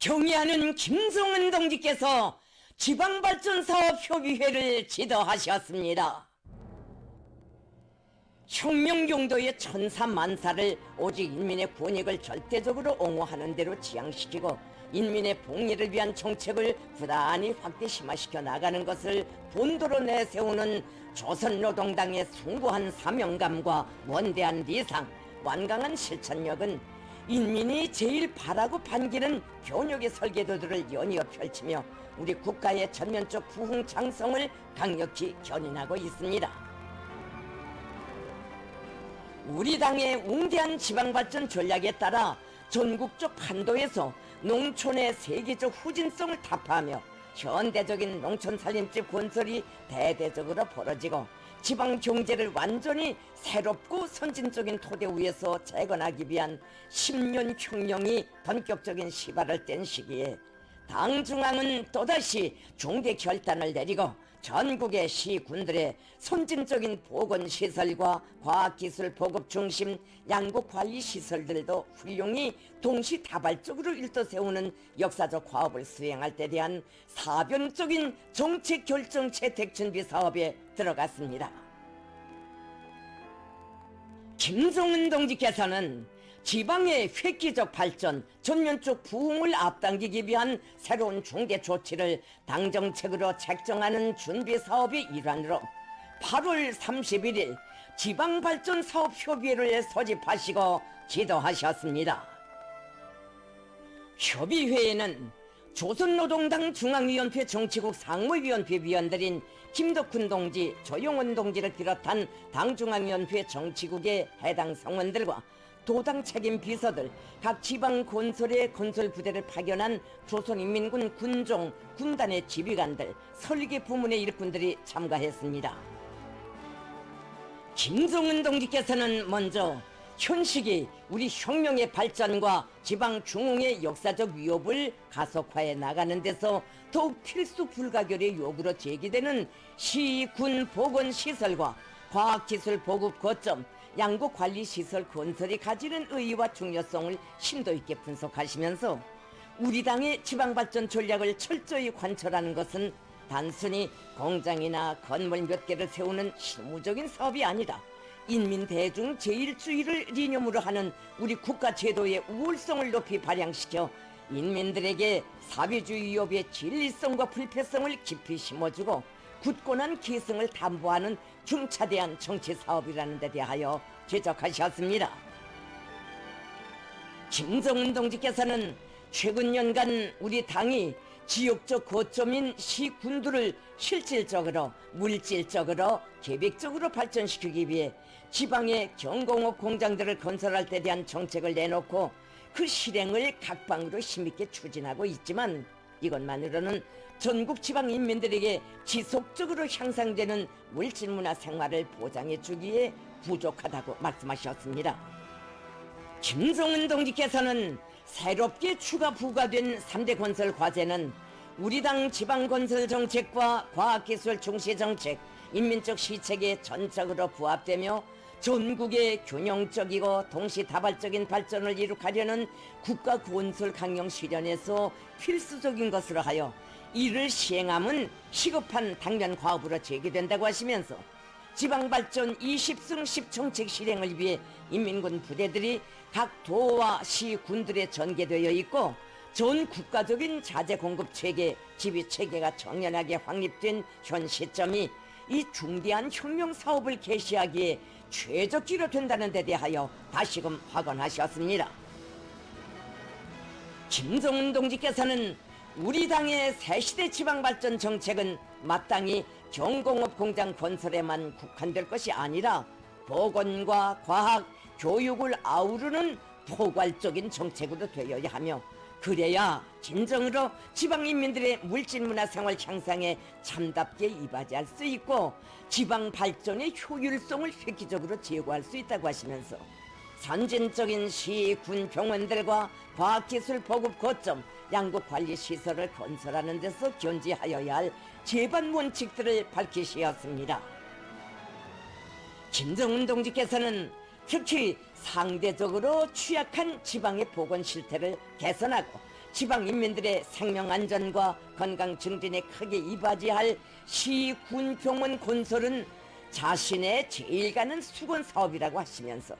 경의하는 김성은 동지께서 지방발전사업협의회를 지도하셨습니다. 혁명용도의 천사만사를 오직 인민의 권익을 절대적으로 옹호하는 대로 지향시키고 인민의 복리를 위한 정책을 부단히 확대 심화시켜 나가는 것을 본도로 내세우는 조선노동당의 숭고한 사명감과 원대한 리상, 완강한 실천력은 인민이 제일 바라고 반기는 교육의 설계도들을 연이어 펼치며 우리 국가의 전면적 부흥 장성을 강력히 견인하고 있습니다. 우리 당의 웅대한 지방발전 전략에 따라 전국적 판도에서 농촌의 세계적 후진성을 타파하며 현대적인 농촌 살림집 건설이 대대적으로 벌어지고 지방 경제를 완전히 새롭고 선진적인 토대 위에서 재건하기 위한 10년 혁명이 본격적인 시발을 뗀 시기에 당 중앙은 또다시 중대 결단을 내리고 전국의 시군들의 선진적인 보건시설과 과학기술 보급 중심 양국관리시설들도 훌륭히 동시다발적으로 일떠세우는 역사적 과업을 수행할 때 대한 사변적인 정책 결정 채택 준비 사업에 들어갔습니다. 김성은 동지께서는 지방의 획기적 발전, 전면적 부흥을 앞당기기 위한 새로운 중대 조치를 당정책으로 책정하는 준비 사업의 일환으로 8월 31일 지방발전사업협의회를 소집하시고 지도하셨습니다. 협의회에는 조선노동당 중앙위원회 정치국 상무위원회 위원들인 김덕훈 동지, 조용원 동지를 비롯한 당중앙위원회 정치국의 해당 성원들과 도당 책임 비서들, 각 지방 건설의 건설 부대를 파견한 조선인민군 군종, 군단의 지휘관들, 설계 부문의 일꾼들이 참가했습니다. 김성은 동지께서는 먼저 현 시기 우리 혁명의 발전과 지방 중흥의 역사적 위협을 가속화해 나가는 데서 더욱 필수 불가결의 요구로 제기되는 시, 군 보건시설과 과학기술 보급 거점, 양국관리시설 건설이 가지는 의의와 중요성을 심도 있게 분석하시면서 우리 당의 지방발전 전략을 철저히 관철하는 것은 단순히 공장이나 건물 몇 개를 세우는 실무적인 사업이 아니다. 인민 대중 제일주의를 이념으로 하는 우리 국가 제도의 우월성을 높이 발양시켜 인민들에게 사회주의 위협의 진리성과 불패성을 깊이 심어주고 굳건한 기승을 담보하는 중차대한 정치 사업이라는 데 대하여 지적하셨습니다. 김성은 동지께서는 최근 년간 우리 당이 지역적 거점인 시군들을 실질적으로 물질적으로 계획적으로 발전시키기 위해 지방의 경공업 공장들을 건설할 때 대한 정책을 내놓고 그 실행을 각 방으로 힘있게 추진하고 있지만 이것만으로는 전국 지방 인민들에게 지속적으로 향상되는 물질문화 생활을 보장해 주기에 부족하다고 말씀하셨습니다. 김성은 동지께서는 새롭게 추가 부과된 3대 건설 과제는 우리 당 지방건설 정책과 과학기술 중시 정책, 인민적 시책에 전적으로 부합되며 전국의 균형적이고 동시다발적인 발전을 이룩하려는 국가 건설 강령 실현에서 필수적인 것으로 하여 이를 시행함은 시급한 당면 과업으로 제기된다고 하시면서 지방발전 20승 10정책 실행을 위해 인민군 부대들이 각 도와 시 군들에 전개되어 있고 전 국가적인 자재 공급 체계, 지휘 체계가 정연하게 확립된 현 시점이 이 중대한 혁명 사업을 개시하기에 최적기로 된다는 데 대하여 다시금 확언하셨습니다. 김성은 동지께서는 우리 당의 새시대 지방발전 정책은 마땅히 경공업 공장 건설에만 국한될 것이 아니라 보건과 과학, 교육을 아우르는 포괄적인 정책으로 되어야 하며 그래야 진정으로 지방인민들의 물질문화 생활 향상에 참답게 이바지할 수 있고 지방 발전의 효율성을 획기적으로 제고할 수 있다고 하시면서 선진적인 시, 군, 병원들과 과학기술 보급 거점, 양국관리시설을 건설하는 데서 견지하여야 할 제반 원칙들을 밝히셨습니다. 김성은 동지께서는 특히 상대적으로 취약한 지방의 보건 실태를 개선하고 지방 인민들의 생명 안전과 건강 증진에 크게 이바지할 시, 군, 병원 건설은 자신의 제일 가는 수건 사업이라고 하시면서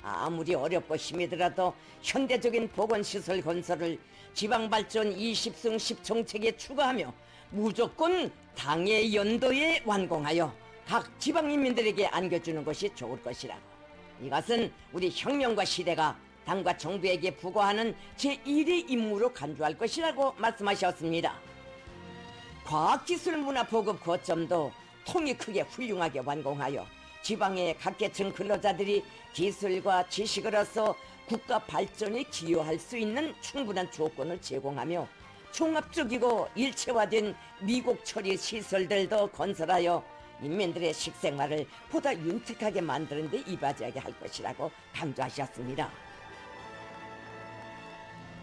아무리 어렵고 힘이 들어도 현대적인 보건시설 건설을 지방발전 20승 10정책에 추가하며 무조건 당의 연도에 완공하여 각 지방인민들에게 안겨주는 것이 좋을 것이라고. 이것은 우리 혁명과 시대가 당과 정부에게 부과하는 제1의 임무로 간주할 것이라고 말씀하셨습니다. 과학기술문화보급 거점도 통이 크게 훌륭하게 완공하여 지방의 각계층 근로자들이 기술과 지식을 얻어 국가 발전에 기여할 수 있는 충분한 조건을 제공하며 종합적이고 일체화된 미국 처리 시설들도 건설하여 인민들의 식생활을 보다 윤택하게 만드는 데 이바지하게 할 것이라고 강조하셨습니다.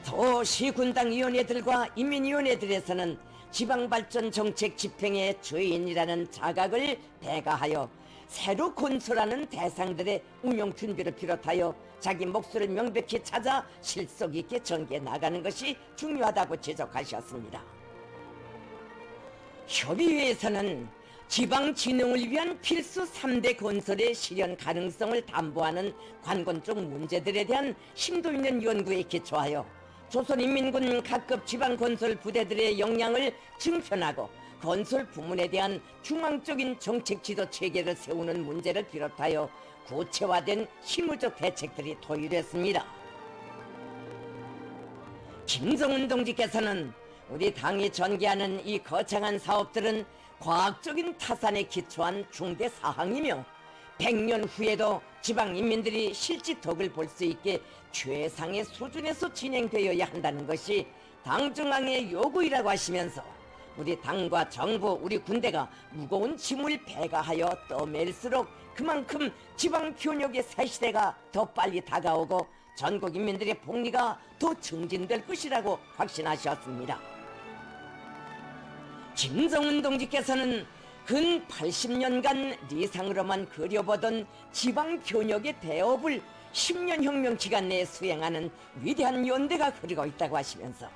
도시군당위원회들과 인민위원회들에서는 지방발전 정책 집행의 주인이라는 자각을 배가하여 새로 건설하는 대상들의 운영 준비를 비롯하여 자기 몫을 명백히 찾아 실속 있게 전개해 나가는 것이 중요하다고 지적하셨습니다. 협의회에서는 지방진흥을 위한 필수 3대 건설의 실현 가능성을 담보하는 관건 쪽 문제들에 대한 심도 있는 연구에 기초하여 조선인민군 각급 지방건설 부대들의 역량을 증편하고 건설 부문에 대한 중앙적인 정책 지도 체계를 세우는 문제를 비롯하여 구체화된 실무적 대책들이 도입됐습니다. 김정은 동지께서는 우리 당이 전개하는 이 거창한 사업들은 과학적인 타산에 기초한 중대 사항이며 100년 후에도 지방인민들이 실제 덕을 볼 수 있게 최상의 수준에서 진행되어야 한다는 것이 당 중앙의 요구이라고 하시면서 우리 당과 정부, 우리 군대가 무거운 짐을 배가하여 떠맬수록 그만큼 지방 교역의 새 시대가 더 빨리 다가오고 전국 인민들의 복리가 더 증진될 것이라고 확신하셨습니다. 김정은 동지께서는 근 80년간 리상으로만 그려보던 지방 교역의 대업을 10년 혁명 기간 내에 수행하는 위대한 연대가 흐르고 있다고 하시면서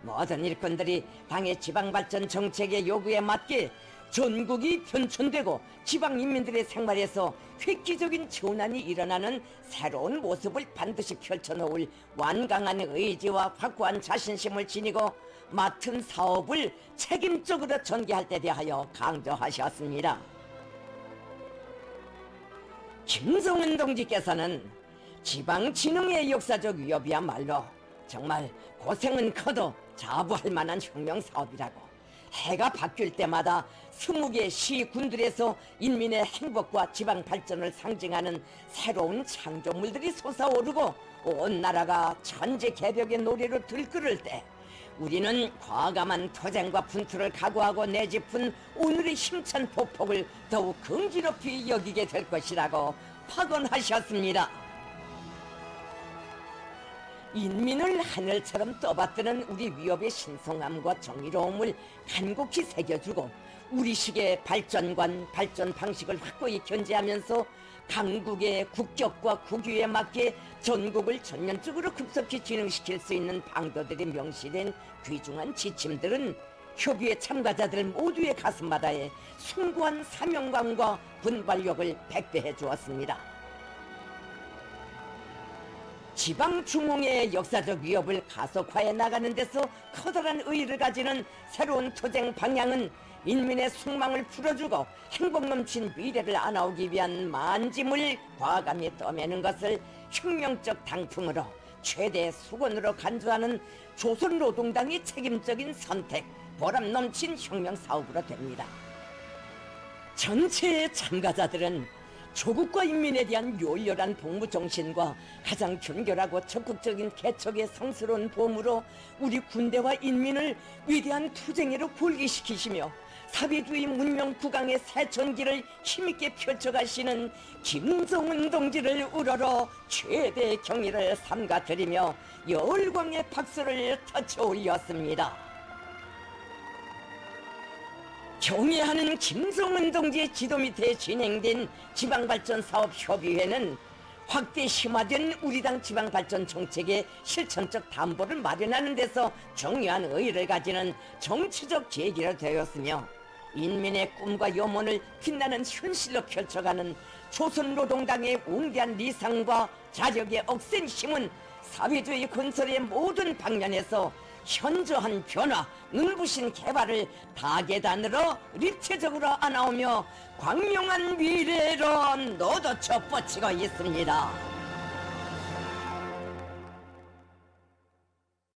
모든 일꾼들이 당의 지방발전 정책의 요구에 맞게 전국이 변천되고 지방인민들의 생활에서 획기적인 전환이 일어나는 새로운 모습을 반드시 펼쳐놓을 완강한 의지와 확고한 자신심을 지니고 맡은 사업을 책임적으로 전개할 때 대하여 강조하셨습니다. 김정은 동지께서는 지방진흥의 역사적 위협이야말로 정말 고생은 커도 자부할 만한 혁명사업이라고, 해가 바뀔 때마다 20개 시 군들에서 인민의 행복과 지방 발전을 상징하는 새로운 창조물들이 솟아오르고 온 나라가 천재 개벽의 노래를 들끓을 때 우리는 과감한 투쟁과 분투를 각오하고 내짚은 오늘의 힘찬 보폭을 더욱 긍지롭이 여기게 될 것이라고 확언하셨습니다. 인민을 하늘처럼 떠받드는 우리 위협의 신성함과 정의로움을 간곡히 새겨주고 우리식의 발전관, 발전 방식을 확고히 견지하면서 강국의 국격과 국위에 맞게 전국을 전면적으로 급속히 진흥시킬 수 있는 방도들이 명시된 귀중한 지침들은 협의회 참가자들 모두의 가슴바다에 숭고한 사명감과 분발력을 백배해 주었습니다. 지방중흥의 역사적 위협을 가속화해 나가는 데서 커다란 의의를 가지는 새로운 투쟁 방향은 인민의 숙망을 풀어주고 행복 넘친 미래를 안아오기 위한 만짐을 과감히 떠매는 것을 혁명적 당풍으로 최대 수건으로 간주하는 조선노동당의 책임적인 선택, 보람 넘친 혁명사업으로 됩니다. 전체 참가자들은 조국과 인민에 대한 요열한 복무정신과 가장 견결하고 적극적인 개척의 성스러운 보험으로 우리 군대와 인민을 위대한 투쟁으로 골기시키시며 사회주의 문명 국강의 새 전기를 힘있게 펼쳐가시는 김정은 동지를 우러러 최대 경의를 삼가드리며 열광의 박수를 터쳐 올렸습니다. 경애하는 김정은 동지의 지도 밑에 진행된 지방발전사업협의회는 확대 심화된 우리 당 지방발전 정책의 실천적 담보를 마련하는 데서 중요한 의의를 가지는 정치적 계기가 되었으며 인민의 꿈과 염원을 빛나는 현실로 펼쳐가는 조선노동당의 웅대한 리상과 자력의 억센 힘은 사회주의 건설의 모든 방면에서 현저한 변화, 눈부신 개발을 다계단으로立체적으로 안아오며 광명한 미래로 너도쳐 뻗치고 있습니다.